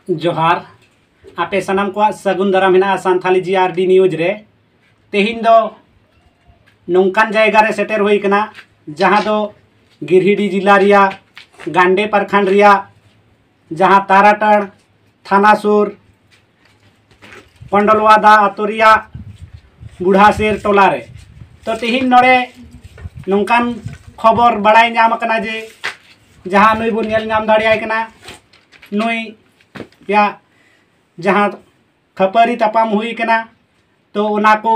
जोहार आपे सनाम को सगुन दाराम हेना सान्थाली जीआरडी न्यूज रे तेहिन दो नौकान जायगा रे सेटर हुई कना जहां दो गिरिडीह जिला रिया गांडे प्रखंड रिया जहां ताराटन थाना सुर पंडलवादा आतो रिया बुढ़ासेर टोला रे तो तेहिन नोड़े नौकान खबर बड़ाई नाम कना जे जहां नुई बन नेल नाम दाड़ियाय कना नुई या जहां खपरी तपाम हुई कना तो उना को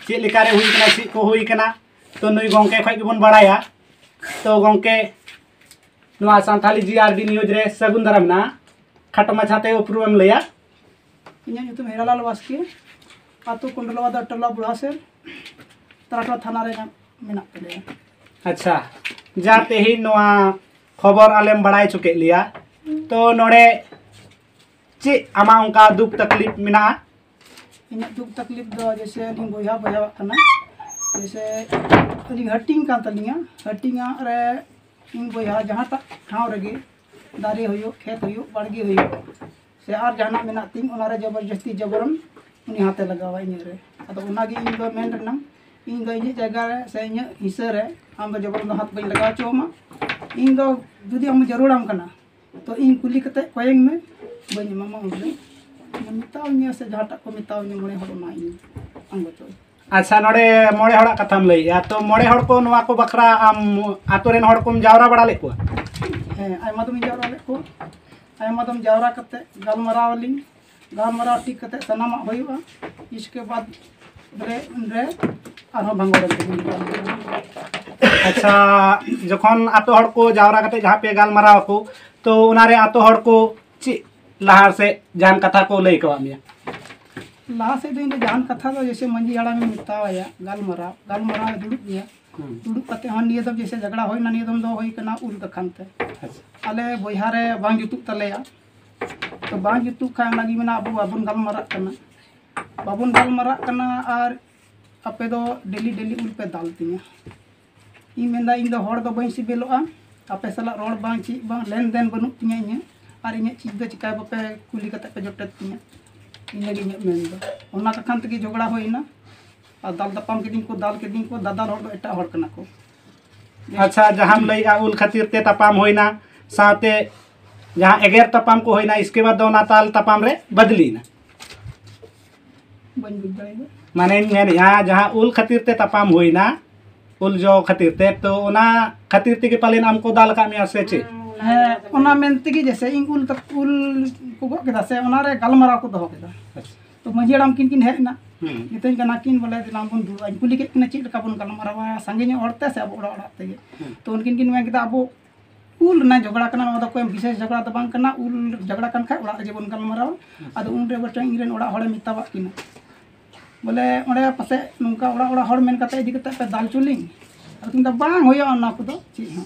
चेक लेकारे हुई कना चेक को हुई कना तो नुई गोंके खय गेबन बड़ाया तो गोंके नुआ सान्थाली जीआरडी न्यूज रे सगुन दाराम ना खाटो माछाते उपरुम लया इन्या nyutum हेरालाल वास्के आतो कुंडलवादा टोला बुढ़ासेर ताराटन थाना रे मेना पेले। अच्छा जाते ही नुआ खबर आलेम बड़ाई चुके लिया तो नोड़े चे आमा उनका दुख तकलीफ मिना इन दुख तकलीफ दो जैसे अलिंग बोया बोया कना जैसे अलिंग हटिंग का तलिया हटिंगा रे इन बोया जहां तक ठाव रगे दारे होयो खेत होयो बाड़गी होयो से आर जाना मेना तिंग ओना रे जबरदस्ती जबरन उनी हाथे लगावा इन रे अतो ओनागी इन दो मेन रनम इन दो इन जगह रे से इन हिस्सा रे हम दो जबरन हाथ बई लगा चोमा इन दो जुदी हम जरूरम कना तो इन कुली कते कोयंग में बनी मामा उनले मितावनी से जहाटा को मितावनी मोड़े हड़ना इन अंगो तो। अच्छा नोड़े मोड़े हड़ा कथाम लइया तो मोड़े हड़ को नुआ को बखरा आम आतो रेन हड़ कोम जावरा बड़ा लेको हे आयमा तुम जावरा लेको आयमा तुम जावरा कते गालमरावली गालमराव ठीक कते सनामा होइबा इसके बाद रे आरो भांगोड़े। अच्छा जखन आतो हड़ को जावरा कते जहां पे गालमराव को तो उनारे आतो हड़ को ची लहार से जान कथा को लई कवा मिया लहा से दिन जान कथा तो जैसे मंजी आड़ा में मितावाया गालमराव दुड़ुब गया दुड़ुब कते हन निये दम जैसे झगड़ा होई ना निये दम दो होई कना उल कखनते आले बोया रे बांग जुतुक तलेया तो बांग जुतुक खा नागी मेना अबु बाबुन गालमरा कना और आपे दो डेली डेली उल पे दालतिया इन मेंदा इन दो हड़ दो बई सिबेलोआ आपे सला रोड बांग ची बांग लेन देन बनु तिया इने और इन चीज दो चिका बापे कुली कते पे जोटेत तिया इन लगी मेन दो ओना कखन तकी झगड़ा होइना और दाल दपाम के दिन को दादा हड़ दो एटा हड़ कना को। अच्छा जहां लइया उल खातिर ते तपाम होइना साथे जहां एगेर तपाम को होइना इसके बाद दोना ताल तपाम रे बदली ना बन बुझाइबे माने मेन यहाँ जहां उल खातिर ते तपाम होइना उल जो खातिर ते तो ओना खातिर ते के पालेन हमको दाल का में से चे है ओना मेनते की जैसे इन उल तक उल को गो केदा से ओना रे गालमरा को दहो केदा तो मंजियाड़ाम किन हेना नितन कना किन बोले दिनाम बन दुआ कुली के किन चीज का बन गालमरावा संगे ओड़ते से अब ओड़ा ते तो उनकिन किन में केदा अब उल ना झगड़ा कना ओदा कोई विशेष झगड़ा तो बांग कना उल झगड़ा कन खाय ओड़ा जे बन गालमराव आदो उन रे बटे इंग्रेन ओड़ा हड़े मितावा किना बोले ओड़े पासे नुका ओड़ा हड़ मेन कते इदी कते पे दाल चुलिंग अब तुम बांग होया ओना को दो ची हां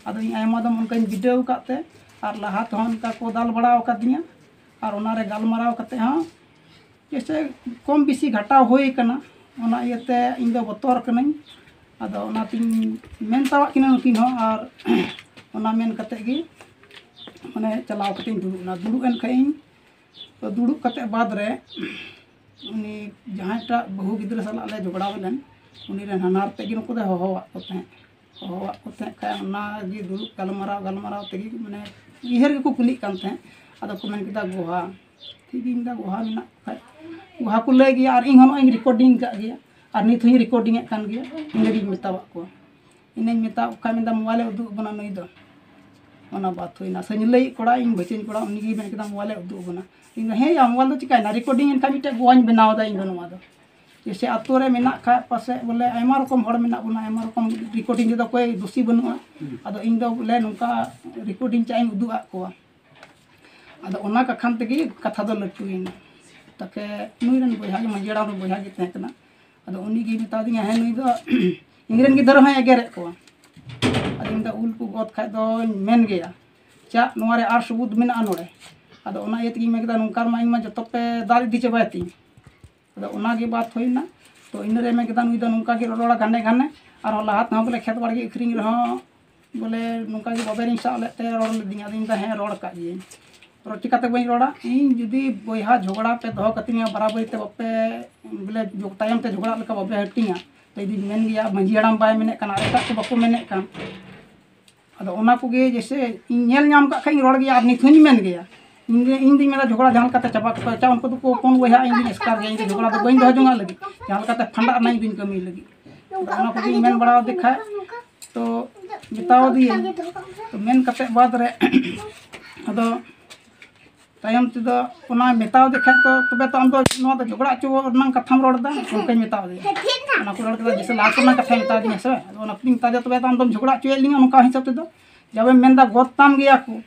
आदो आयमा दम उनका वीडियो काते और लहा तो उनका को दाल बड़ा कादिया और ओना रे गालमराव कते हां जैसे कम बेसी घाटा होई कना ओना इयते इन दो बतौर कनाई आदो ओना तिन मेन तावा किना नुकिन हो और ओना मेन कते गी माने चलाव कते दुड़ुना दुड़ु एन खई तो दुड़ु कते बाद रे उनी जहांटा बहु गिद्र साला ले झगड़ा बेलन उनी रे हनार ते गी नुको दे होवा कोते काय ओना गी दुड़ु गालमराव ते गी माने इहर को कुली कानते आदो को मेन किदा गोहा ठीक इन दा गोहा मेना काय गोहा को ले गया और इन हनो इन रिकॉर्डिंग का गया और नित हुई रिकॉर्डिंग कान गया इन लगी मेतावा को इनन मेता का मेंदा मोबाइल उदु बना नई दो ओना बात होइना सनिलई कोड़ा इन बचेन कोड़ा उनी गी मेन किदा मोबाइल उदु बना इन हे या मोबाइल दो चिकाय ना रिकॉर्डिंग इन का मिटे गोवाñ बनाव दा इन नोवा दो जैसे आतो रे मेना खा पासे बोले आयमा रकम हड़ मेना बना आयमा रकम रिकॉर्डिंग दो कोई दोषी बनुआ आदो इन दो बोले नुका रिकॉर्डिंग चाइ उदु आ को आदो ओना का खान तगी कथा दो लटुइन ताके नुइरन बोया मंजेड़ा रो बोया गे तहकना आदो उनी गी मिता दिया है नुइ दो इंग्रेन गी दर है एगेरे को आदो इन दो उल को गोत खा दो मेन गया चा नोरे आर सबूत मेना नोड़े आदो ओना एतगी मेगदा नुकार मा इमा जतो पे दाल दी चबाती आदो ओना गी बात होइना तो इन रे मेगदा नुइ दो नुका गी रोड़ा गाने और लाहात ना बोले खेत बाड़गी अखरिंग रहो बोले नुका गी बाबेरिंग सा लेते रोड़ दिया दिन दा है रोड़ का जी चिकाते बई रोड़ा इन जुदी बहा झगड़ा पे दो कतिया बराबरी ते बापे बोले तायम ते झगड़ा लेका बापे हटिंगा तो इदी मेन गया मंझी हड़ाम बाय मेने कना एटा को बाको मेने कान अदो ओना कोगे जैसे नेल नाम का खई रोड़ गया निथुनी मेन गया इन दी मेरा झगड़ा जहां कते चबा चा उनको तो कोन बहा इन दी स्कार गया इन झगड़ा तो बई दो जोंगा लगी जहां कते फंडा नहीं दिन कमी लगी ओना कोगे मेन बड़ा देखा तो बताओ दिए तो मेन कते बाद रे अदो तायम तेदो ओना मेताव देखा तो तबे तो आमदो नोआ तो झगड़ा चो नंग कथाम रोड़दा उनके मेताव दे ओना को रोड़ के जैसे लाख ना कथा मेता दी से ओना पिंग ताजे तबे तो आमदो झगड़ा चो लिंगा उनका हिसाब तेदो जब मेनदा गोताम गया को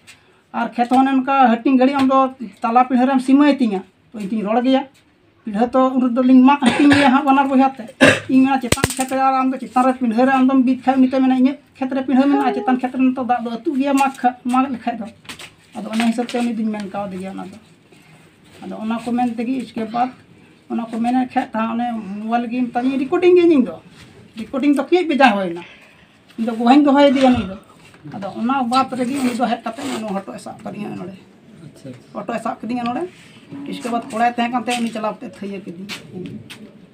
और खेत होने उनका हटिंग घड़ी आमदो ताला पिढ़रेम सीमा तिंगा तो इतिन रोड़ गया पिढ़ तो उरदो लिंग मा हटिंग गया हा बनार बहाते इंगा चेतान खेत रे आमदो चेतान रे पिढ़रे आमदो बीत खा निते मेना इने खेत रे पिढ़ मेना चेतान खेत रे तो दा दो अतु गया मा लेखा दो अदो ओना हिसाब ते उनी दिन मेन काव दिया ओना दो अदो ओना को मेन तेगी इसके बाद ओना को मेने खे था ओने मोबाइल गेम तानी रिकॉर्डिंग गे दो रिकॉर्डिंग तो के बेजा होइना इन दो गोहन दो होय दिया नी दो अदो ओना बात रेगी उनी दो हे कते नो हटो साब करिया नोडे अच्छा हटो साब कदिया नोडे इसके बाद कोड़ा तहे काते उनी चलावते थैया के दी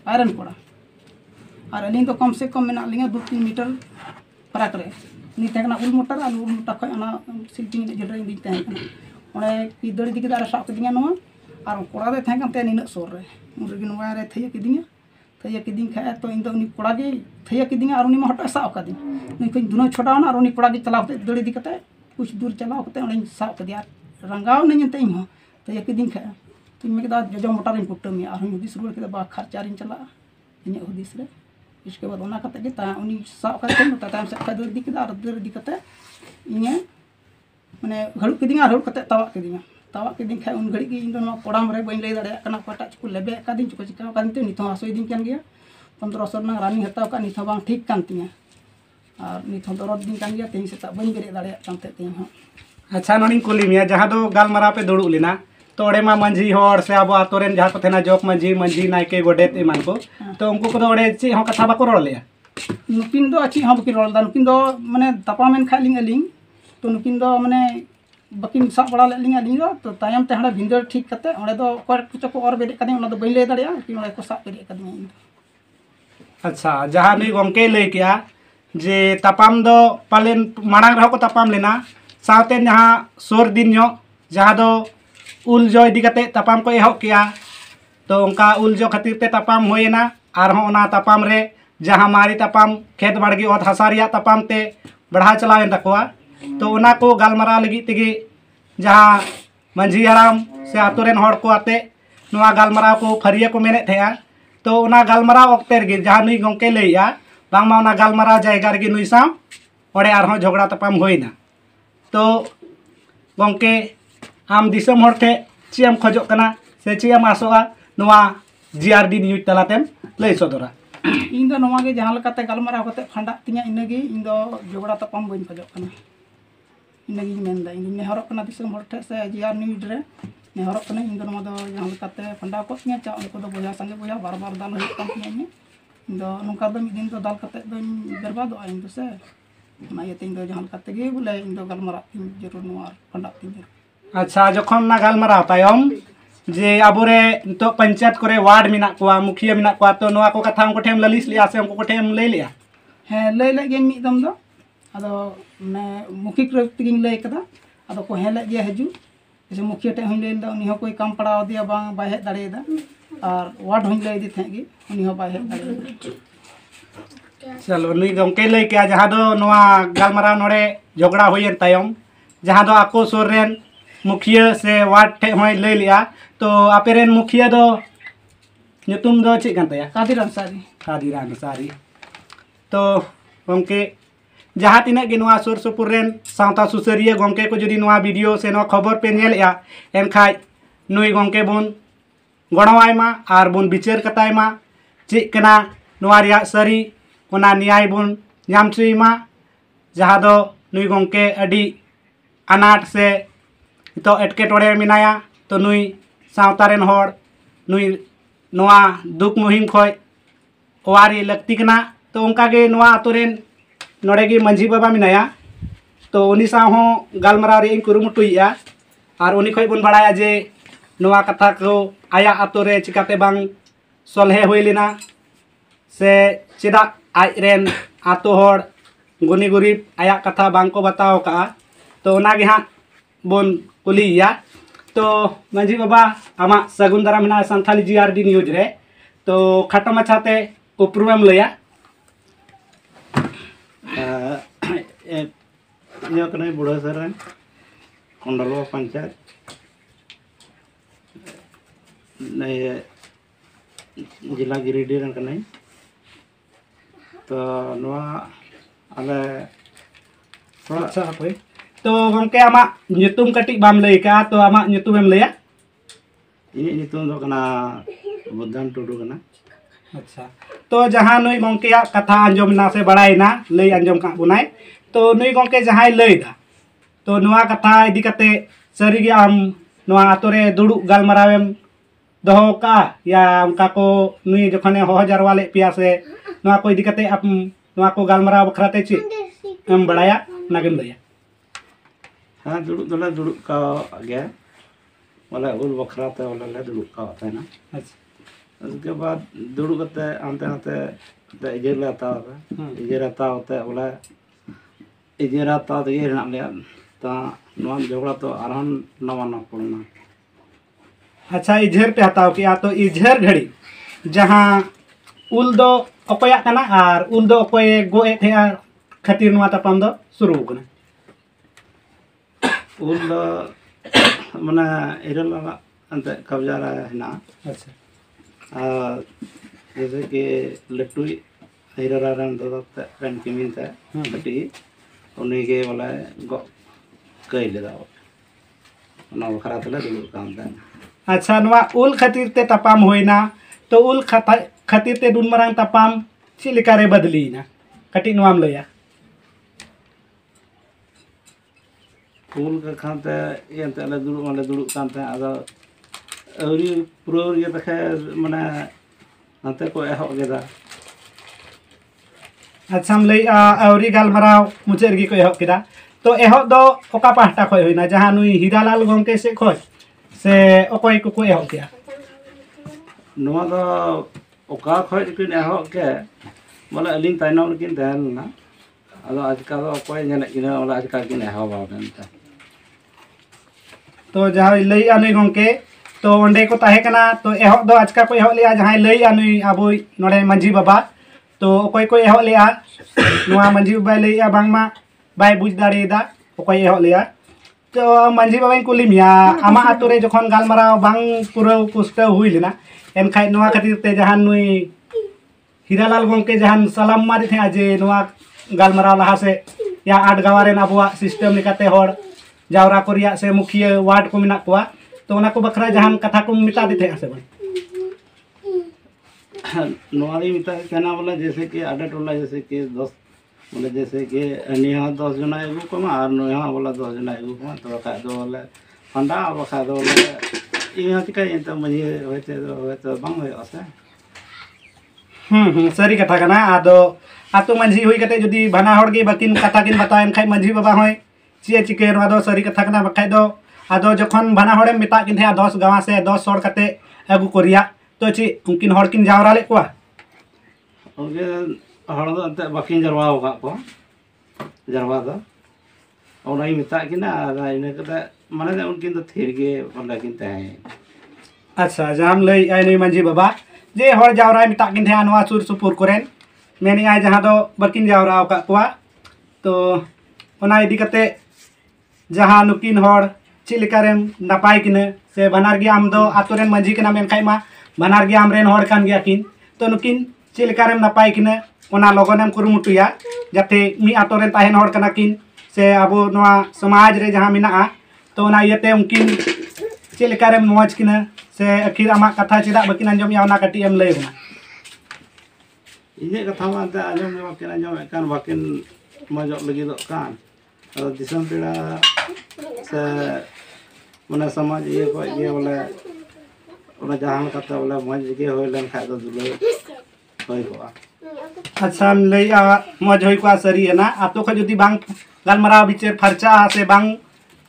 आयरन कोड़ा और अलिंग तो कम से कम मेना लिंगा 2-3 मीटर फरक रे नी तहना उल मोटर आलू उल मोटर खय अना सिल्पिंग जडरे दी तहना ओने की दड़ी दिके दार साब कदिया नो और कोड़ा दे तहे काते नीना सोर रे उनगे नोवा रे थैया के दिन खाय तो इन दो उनी कोड़ा गे थैया के दिन और उनी मा हटो साब कदी नी कई दुनो छोड़ावना और उनी कोड़ा गे चलावते दड़ी दी कते कुछ दूर चलाव कते उनी साब कदिया रंगाव नहीं ते इन थैया के दिन खाय तो मैं कदा जजो मोटर इन पुटमी और हुदिस रुड़ के बा खर्चा रिन चला इन हुदिस रे इसके बाद ओना कते गे ता उनी साब कते तो ताम से खद दी के और दर दी कते इने माने घड़ू के दिन और कते तावा के दिन खाय उन घड़ी के इन दो कोड़ाम रे बई लई दाड़े कना पटा को लेबे का दिन को चिका कान ते निथो आसो दिन कान गया 1500 ना रानी हताव का निथो बांग ठीक कान तिया और निथो दरद दिन कान गया तेई से ता बई बेरे दाड़े कानते तेई हो अच्छा नोनी कुलीमिया जहां दो गालमारा पे दौड़ लेना तो ओडे मा मंझी होड़ से अब आतोरेन जहां को थेना जोक मंझी नायके गोडेत एमान को तो उनको को ओडे ची हो कथा बाको रोड़ लिया नुकिन दो अच्छी हाँ बकिन रोड़ नुकिन दो माने तापामेन खाय लिंग अलिंग तो नुकिन दो माने बकिन साब बड़ा लिंग अलिंग तो तायम ते हड़ा भिंदर ठीक कते ओडे दो कुछ को और बेदे कदी ओना दो बई ले दाड़िया कि ओडे को साब बेदे कदी अच्छा जहां नुई गमके लई किया जे तापाम दो पालेन मांग रहो को तापाम लेना सावते जहां सोर दिन जहां दो उल जो इदी कते तापाम को एहब किया तो उनका उल जो खातिर ते तापाम होएना और ओना तापाम रे जहां मारी तापाम खेत बाड़गी ओत हसारिया तापाम ते बढ़ा चलावेन तकवा तो ओना को गालमारा लगी तेगी जहां मंझी हराम से आतोरेन होड़ को आते नोआ गालमारा को फरिया को मेने थे तो ओना गालमारा वक्ते रे जहां नुई गमके लईया बांगमा ओना गालमारा जायगा रे नुई साव ओडे आरहों झगड़ा तापाम होइना तो गमके आम दिसम होड़ थे चीम खोजो कना से चीम आसोआ नोआ जीआरडी न्यूज तलातेम लई सदरा इन दो नोवा गे जहां लकाते गालमारा कते फंडा तिया इनगे इन दो झगड़ा तापाम बइन खोजो कना इनगे मेनदा इन नेहरो कना दिसम होड़ थे से जीआर न्यूज रे नेहरो कना इन दो नोवा दो जहां लकाते फंडा को तिया चा उनको दो बोया संगे बोया बार बार दाल हो कम तिया इन दो नुका दो मिदिन तो दाल कते दो बर्बाद इन दो से ना ये तीन दो जहां लकाते गे बोले इन दो गालमारा जरूर नोआ फंडा तीन अच्छा जखन ना गालमारा तायम जे आबोरे तो पंचायत करे वार्ड मिना कोआ मुखिया मिना कोआ तो नोआ को कथा उनको ठेम ललिस लिया से उनको ठेम ले लिया है ले गे मी दम दो अदो मैं मुखी तिगिन ले कदा अदो को हेले गे हजू जैसे मुखिया टे हई ले दा उनी हो कोई काम पड़ाव दिया बांग बाय हे दाड़े दा और वार्ड हई ले दी थे गे उनी हो बाय हे दाड़े चलो नुई गमके लई के जहां दो नोआ गालमारा नोडे झगड़ा होयन तायम जहां दो आको सोर रेन मुखिया से वार्ड ठे होय ले लिया तो आपेरेन मुखिया दो नुतुम दो चे कान तया कादिर अंसारी तो गमके जहां तिना गे नोआ सुर सुपुर रेन सावता सुसरिया गमके को जदी नोआ वीडियो से नो खबर पे नेलया एनखाय नुई गमके बोन गणवायमा और बोन विचार कतायमा चे कना नोआ रिया सरी ओना न्याय बोन नाम चुईमा जहां दो नुई गमके अडी अनाट से तो एटकेटोड़े मिनाया तो नुई सावतारेन होड़ नुई नोआ दुख मुहिम खोय ओवारी लगती कना तो उनका गे नोआ आतोरेन नोड़े गे मंझी बाबा मिनाया तो उनी साव हो गालमारा रे कुरुमुटुइया और उन्हीं खोज बन बड़ाया जे नवा कथा को आया आतो रे चिकाते बांग सलहे हुई लेना से चेदा आज रेन आतो होड़ गुनी गुरीब आया कथा बांग को बताओ का तो ओनागे हाँ बोन कुलिया तो मंजी बाबा आमा सगुन दारा मेना संथाली GRD न्यूज रे तो खाटो माछाते उपरुमेम लया ᱤᱧ ᱠᱟᱱᱟᱹᱧ ᱵᱩᱲᱦᱟᱹ ᱥᱚᱨᱮᱱ ᱠᱚᱱᱰᱚᱞᱵᱟ ᱯᱚᱧᱪᱟᱭᱮᱛ जिला गिरिडीह रन कनाई तो नवा आले अच्छा हापे तो गमके आमा nyutum कटिक बाम लई का तो आमा nyutum एम लया इनी nyutum दो कना बुद्धान टुडू कना अच्छा तो जहां नुई गमके कथा अंजम ना से बड़ाई ना लई अंजम का बुनाई तो नुई गमके जहां लई दा तो नुआ कथा इदी कते सरी गे आम नुआ आतोरे दुडु गालमारावेम दोहो का या उनका को नुई जखने हो जरवा ले पिया से नुआ को इदी कते आप नुआ को गालमाराव बखराते ची एम बड़ाया नागिम लया हाँ दुडु दोले दुडु का गया वाला उल बखराते वाला ले दुडु का होता है ना अच्छा उसके बाद दुडु कते आंते आंते इजर ले आता होता इजर आता होता वाला इजर आता तो ये ना ले ता नवा झगड़ा तो आराम नवा ना पड़ना अच्छा इजहर पे हताव किया तो इजहर घड़ी जहाँ उल दो अकोया कना और उल दो अकोय गोए थे खातिर नुआ तापाम दो शुरू कना उल मने इरल अंत कब्जा रहा है ना अच्छा जैसे कि लट्टू हिररा रन दो रन की मिलता है बटी उन्हीं के वाला गो कई ले दाओ ना बखरा तले दुलु काम था अच्छा नुआ उल खातिर ते तापाम होइना तो उल खातिर ते दुन मरांग तापाम चिलिका रे बदली ना कटी नुआम लया उल का खाते ये अंत ले दुलु काम था अदा अवरी प्रो ये तखे मने अंते को एहो गेदा अच्छा हम लई औरी गालमाराव मुझे रगी को एहो किदा तो एहो दो ओका पाहटा खोय होइना जहां नुई हीरालाल गंके से खोय से ओकोय को एहो किया नवा दो ओका खोय किन एहो के बोले अलिन ताइनम किन तहन ना अदो आजका दो ओकोय नेले किन ओला आजका किन एहो बाबनता तो जहां लई आनुई गंके तो ओंडे को ताहे कना तो एहो दो आजका को एहो लिया जहां लई आनुई आबो नोडे मंजी बाबा तो ओकोय को एहो लिया नुआ मंजी बाबा लईया बांगमा बाय बुझ दाड़ेदा ओकोय एहो लिया तो मंजी बाबा को लिमिया आमा आतुरे जखन गालमाराव बांग पुरो पुष्ट हुई लेना एनखाय नुआ खातिर ते जहां नुई हीरालाल गंके जहां सलाम मारी थे जे नुआ गालमाराव लहा से या आठ गावारेन आबुआ सिस्टम निकाते होड़ जावरा कोरिया से मुखिया वार्ड को मिना कोआ तो उनको बखरा जहां कथा को मिटा देते हैं सब नवारी मिता कहना बोला जैसे कि आडा टोला जैसे कि 10 बोले जैसे कि निहा 10 जना एगु को और नहा बोला 10 जना एगु को तो बखा दो बोले फंडा बखा दो बोले इहा तिका तो मजी होते तो बांग होय असे सरी कथा कना आदो आतु मंझी हुई कते जदी बना होड़ गे बकिन कथा किन बताएन खाय मंझी बाबा होय चिए चिके नवा सरी कथा कना बखाय दो आदो जखन बना होड़े मिता किन थे 10 गावा से 10 होड़ कते अगु कोरिया तो ची उनकिन होड़ किन जावरा ले कोआ ओके होड़ दो अंते बकिन जरवाओ का को जरवा दो ओनाई मिता किना इने कते माने उनकिन तो थिर गे बोला किन ते अच्छा जहां लई आई नहीं मंझी बाबा जे होड़ जावरा मिता किन थे नवा सुर सुपुर कोरेन मेनी आय जहां दो बकिन जावरा का कोआ तो ओना इदी कते जहां नुकिन होड़ चिलिकारेम नपाय किने से बनार गे आम दो आतुरेन मंझी कना मेन खाय मा बनार गे आमरेन होड़ कान गया किन तो नुकिन चिलिकारेम नपाय किने ओना लगनेम कुरुमुटुया जाते मी आतुरेन ताहेन होड़ कना किन से आबो नवा समाज रे जहां मिना तो ओना इयते उनकिन चिलिकारेम मौज किने से आखिर आमा कथा चिदा बकिन अंजम या ओना कटी एम लई बना इने कथा मा ते अंजम बकिन अंजम कान बकिन मजो लगी दो कान दिसम पेड़ा से मने समाज ये को ये बोले ओना जहां कथा बोले मज के होय लन खाय तो दुले होय को अच्छा लई मज होय को सरी है ना आतो ख जदी बांग गालमारा बिचेर फरचा से बांग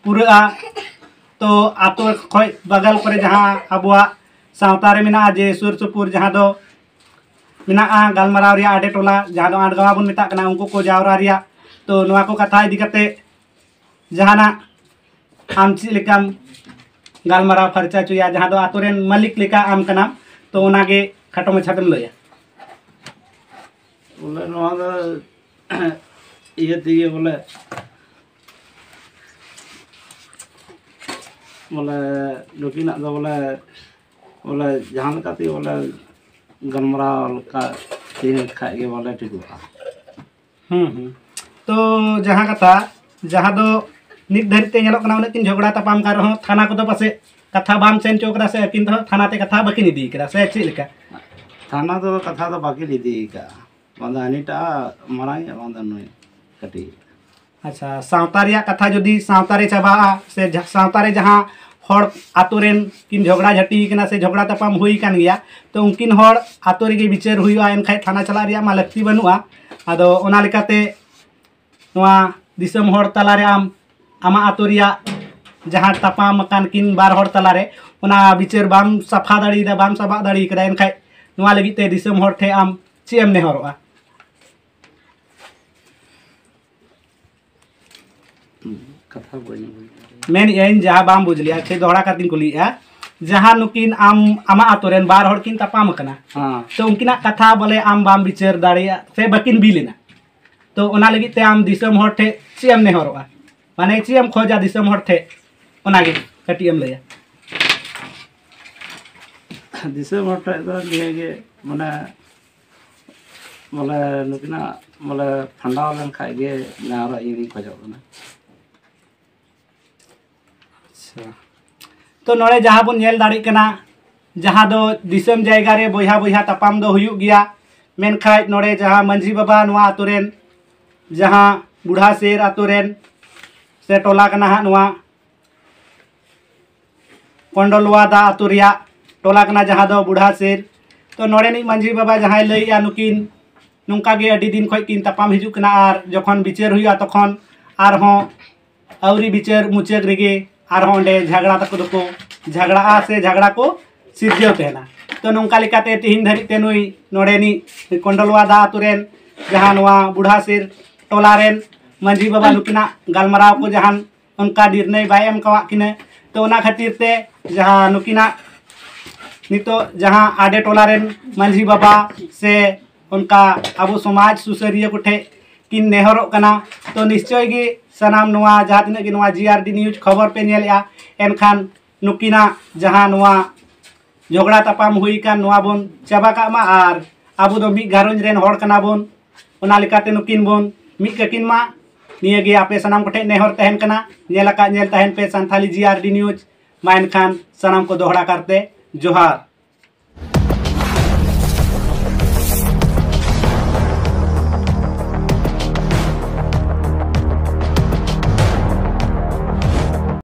पूरा तो तो आतो खोय बगल पर जहाँ अबुआ सावतारे मिना जे सुर सुपुर जहाँ दो मिना गलमाराव रिया आडे टोला जहाँ दो आडगावा बन मिता कना उनको को जावरा रिया तो नवा को कथा इदी कते जहाना आम ची लेकाम गलमाराव फरचा चुया जहाँ दो आतो रेन मालिक लेका आम कना तो ओनागे खाटो मछातेम लया बोले नवा दा ये दिए बोले बोले नुकिना दो बोले बोले जहाँ का ती बोले गलमराव का तीन खाए बोले ठीक हुआ। तो जहाँ कथा जहाँ दो नित धरते नेलो कना उन्हें किन झगड़ा तपाम कर रहो थाना को तो पासे कथा बाम सेन चोकरा से किन तो थाना ते कथा बाकी निदी करा से ची लेका थाना तो कथा तो बाकी लीदी का बांधा अनिटा मराई बांधा नुई कटी। अच्छा सावतारिया कथा जुदी सावतारे चाबा से सावतारे जहाँ हर आतोरेन किन झगड़ा झटी कना से झगड़ा तपाम हुई कान गया तो उनकिन हर आतोरे के विचार हुआ एनखाय थाना चला रिया मा लक्ति बनुआ आदो ओना लेकाते नोआ दिसम हर तलारे आम आमा आतोरिया जहाँ तपाम कान किन बार हर तलारे ओना विचार बाम सफा दाड़ी दा बाम सफा दाड़ी कदा एनखाय नोआ लगी ते दिसम हर थे आम चेम नेहरोआ कथा बनी मेन इन जहाँ बाम बुझलिया छे दोहरा कातिन कुलिया जहाँ नुकिन आम आमा आतोरेन बार हर किन तपाम कना हाँ तो उनकिना कथा बोले आम बाम विचार दाड़िया से बकिन बिलेना तो ओना लगी ते आम दिसम हर थे चेम नेहरोआ माने चेम खोजा दिसम हर थे ओनागे कटियम लया दिसम हर थे तो निये माने बोले नुकिना बोले फंडा लन खाए गे नारा इनी खोजो ना। तो नोड़े जहाँ बन नेल दाड़ी कना जहाँ दो दिसम जायगा रे बोहा बोहा तपाम दो हुयुग गया मेनखाय नोड़े जहाँ मंझी बाबा नोआ आतोरेन जहाँ बुढ़ा शेर आतोरेन से टोला कना हा नोआ कोंडलवा दा आतोरिया टोला कना जहाँ दो बुढ़ा शेर तो नोड़े नि मंझी बाबा जहाँ लैया नुकिन नुका गे अडी दिन खोय किन तपाम हिजुग कना आर जखन बिचार हुआ तखन आरहों आउरी बिचार मुचाद रेगे आरहों ओंडे झगड़ा तक दो झगड़ा से झगड़ा को सिरजेव तेना तो नौका लेकाते तिहिन धरी ते नुई नोड़े नि कोंडलवा दा आतुरेन जहाँ नोआ बुढ़ा सिर टोलारेन मंझी बाबा नुकिना गलमाराव को जहाँ उनका निर्णय बाय एम कवा किने तो ओना खातिर ते जहाँ नुकिना नितो जहाँ आडे टोलारेन मंझी बाबा से उनका अबो समाज सुसरिया कोठे किन नेहरों कना तो निश्चय गे सनाम नोआ जहाँ तिना गे नोआ GRD न्यूज खबर पे नेलया एनखान नुकिना जहाँ नोआ झगड़ा तपाम हुई कान नोआ बोन चाबा कामा आर अबो दो मी घारोंज रेन हर कना बोन ओना लेकाते नुकिन बोन मी ककिन मा निये गे आपे सनाम कोठे नेहर तहन कना नेल तहन पे संथाली GRD न्यूज मा एनखान सनाम को दोहरा करते जोहार।